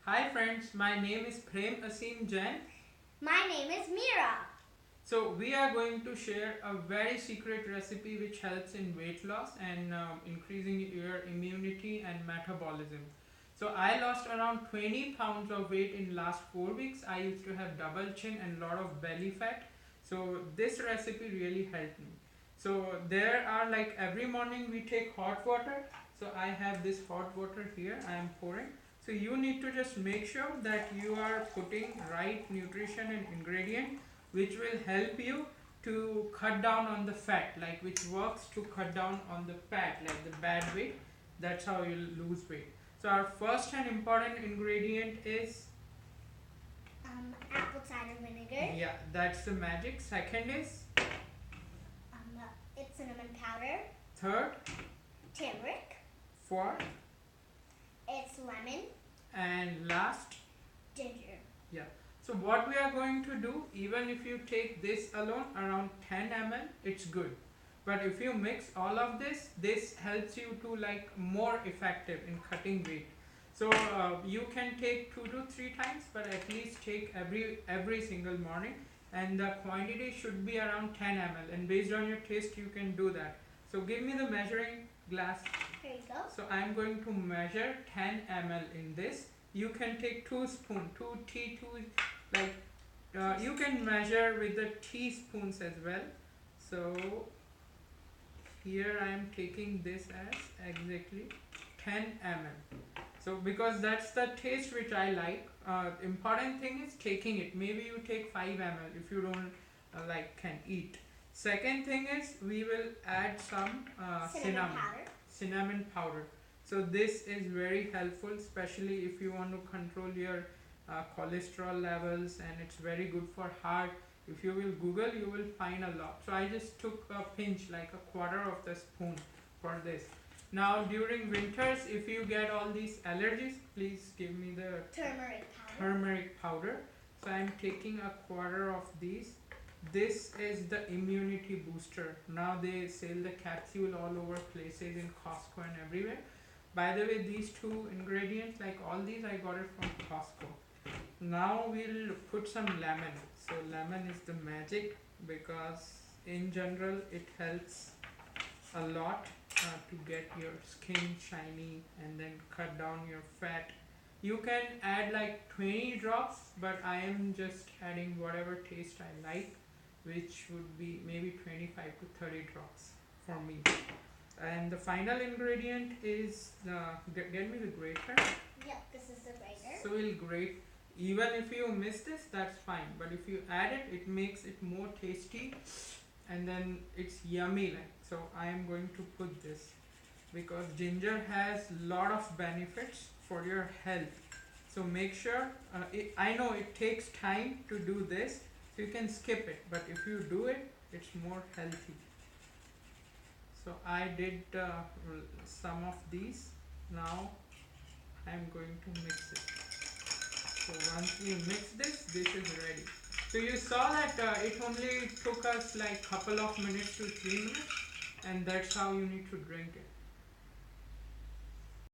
Hi friends, my name is Prem Asim Jain. My name is Mira. So we are going to share a very secret recipe which helps in weight loss and increasing your immunity and metabolism. So I lost around 20 pounds of weight in last 4 weeks. I used to have double chin and lot of belly fat. So this recipe really helped me. So there are like every morning we take hot water. So I have this hot water here I am pouring. So you need to just make sure that you are putting right nutrition and ingredient which will help you to cut down on the fat, like which works to cut down on the fat, like the bad weight. That's how you lose weight. So our first and important ingredient is Apple cider vinegar. yeah, that's the magic. Second is It's cinnamon powder. third, Turmeric. fourth, It's lemon. and last. Ginger. Yeah. So what we are going to do, even if you take this alone around 10 ml, it's good. But if you mix all of this, this helps you to like more effective in cutting weight. So you can take 2 to 3 times, but at least take every single morning, and the quantity should be around 10 ml. And based on your taste, you can do that. So give me the measuring glass. Here you go. So I am going to measure 10 ml in this. You can take 2 spoon, 2 like you can measure with the teaspoons as well. So here I am taking this as exactly 10 ml. So because that's the taste which I like. Important thing is taking it. Maybe you take 5 ml if you don't like can eat. Second thing is we will add some cinnamon powder. So this is very helpful, especially if you want to control your cholesterol levels, and it's very good for heart. If you will Google, you will find a lot. So I just took a pinch, like a quarter of the spoon for this. Now during winters, if you get all these allergies, please give me the turmeric powder. So I'm taking a quarter of these. This is the immunity booster. Now they sell the capsule all over places in Costco and everywhere. By the way, these two ingredients, like all these, I got it from Costco. Now we'll put some lemon. So lemon is the magic, because in general it helps a lot to get your skin shiny and then cut down your fat. You can add like 20 drops, but I am just adding whatever taste I like, which would be maybe 25 to 30 drops for me. And the final ingredient is get me the grater. Yep, this is the grater. So we'll grate. Even if you miss this, that's fine. But if you add it, it makes it more tasty, and then it's yummy. Like so, I am going to put this because ginger has lot of benefits for your health. So make sure. I know it takes time to do this, so you can skip it. But if you do it, it's more healthy. So I did some of these. Now I'm going to mix it. So once you mix this is ready. So you saw that it only took us like couple of minutes to 3 minutes, and that's how you need to drink it.